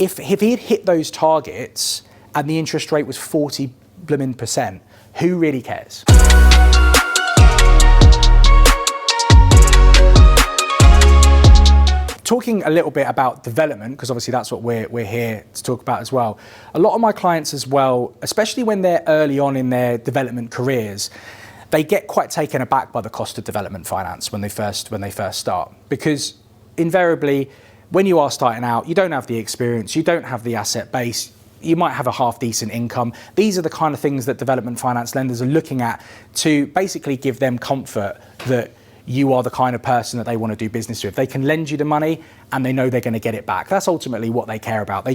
if he had hit those targets and the interest rate was 40%, who really cares? Talking a little bit about development, because obviously that's what we're here to talk about as well. A lot of my clients as well, especially when they're early on in their development careers, they get quite taken aback by the cost of development finance when they first start. Because invariably, when you are starting out, you don't have the experience, you don't have the asset base, you might have a half decent income. These are the kind of things that development finance lenders are looking at to basically give them comfort that you are the kind of person that they want to do business with. They can lend you the money and they know they're going to get it back. That's ultimately what they care about. They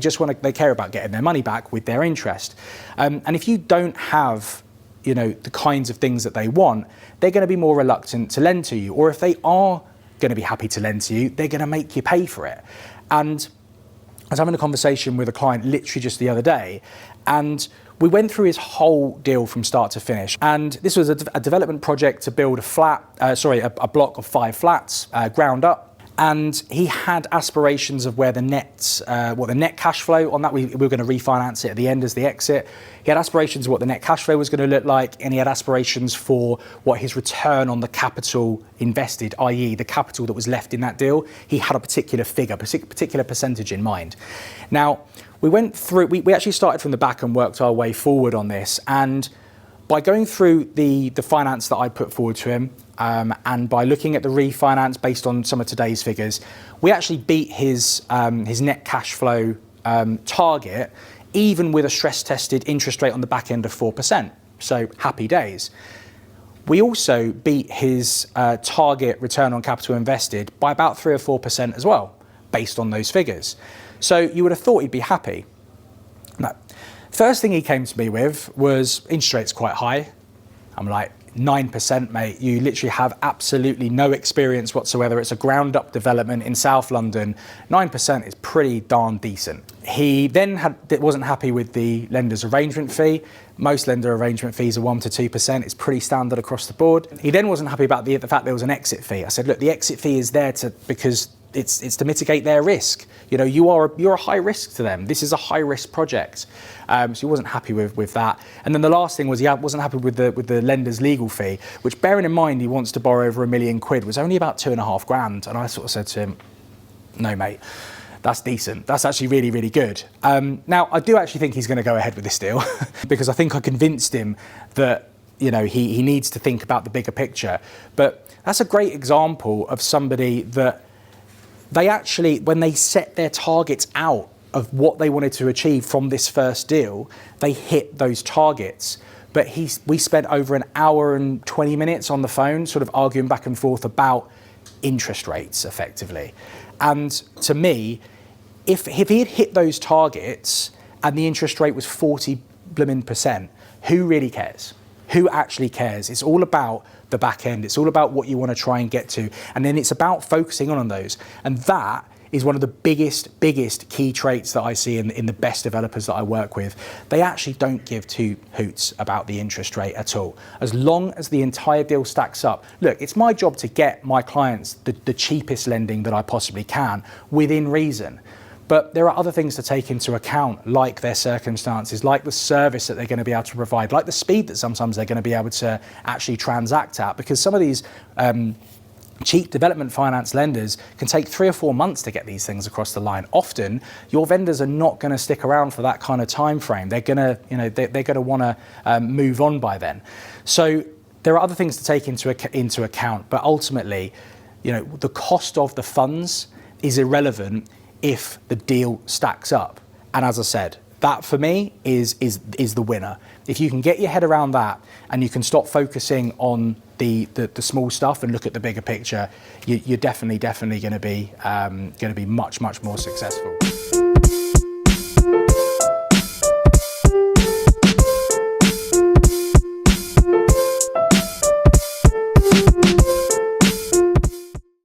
care about getting their money back with their interest. And if you don't have, the kinds of things that they want, they're going to be more reluctant to lend to you. Or if they are going to be happy to lend to you, they're going to make you pay for it. And I was having a conversation with a client literally just the other day, and we went through his whole deal from start to finish. And this was a development project to build a block of 5 flats, ground up. And he had aspirations of where the net cash flow on that, we were going to refinance it at the end as the exit. He had aspirations of what the net cash flow was going to look like, and he had aspirations for what his return on the capital invested, i.e. the capital that was left in that deal. He had a particular figure, particular percentage in mind. Now, we went through, we actually started from the back and worked our way forward on this. And by going through the finance that I put forward to him, and by looking at the refinance based on some of today's figures, we actually beat his net cash flow target, even with a stress-tested interest rate on the back end of 4%. So happy days. We also beat his target return on capital invested by about 3 or 4% as well, based on those figures. So you would have thought he'd be happy. No. First thing he came to me with was interest rates quite high. I'm like, 9%, mate. You literally have absolutely no experience whatsoever. It's a ground up development in South London. 9% is pretty darn decent. He then wasn't happy with the lender's arrangement fee. Most lender arrangement fees are 1 to 2%. It's pretty standard across the board. He then wasn't happy about the fact there was an exit fee. I said, look, the exit fee is there because it's to mitigate their risk. You're a high risk to them. This is a high risk project. So he wasn't happy with that. And then the last thing was he wasn't happy with the lender's legal fee, which, bearing in mind he wants to borrow over £1 million, was only about 2.5 grand. And I sort of said to him, no, mate, that's decent. That's actually really, really good. Now, I do actually think he's going to go ahead with this deal because I think I convinced him that he needs to think about the bigger picture. But that's a great example of somebody that they actually, when they set their targets out of what they wanted to achieve from this first deal, they hit those targets. But we spent over an hour and 20 minutes on the phone, sort of arguing back and forth about interest rates, effectively. And to me, if he had hit those targets and the interest rate was 40%, who really cares? Who actually cares? It's all about the back end. It's all about what you want to try and get to. And then it's about focusing on those. And that is one of the biggest key traits that I see in the best developers that I work with. They actually don't give 2 hoots about the interest rate at all. As long as the entire deal stacks up. Look, it's my job to get my clients the cheapest lending that I possibly can within reason. But there are other things to take into account, like their circumstances, like the service that they're going to be able to provide, like the speed that sometimes they're going to be able to actually transact at. Because some of these cheap development finance lenders can take 3 or 4 months to get these things across the line. Often, your vendors are not going to stick around for that kind of time frame. They're going to, they're going to want to move on by then. So there are other things to take into account, but ultimately, the cost of the funds is irrelevant if the deal stacks up. And as I said, that for me is the winner. If you can get your head around that and you can stop focusing on the small stuff and look at the bigger picture, you're definitely going to be much more successful.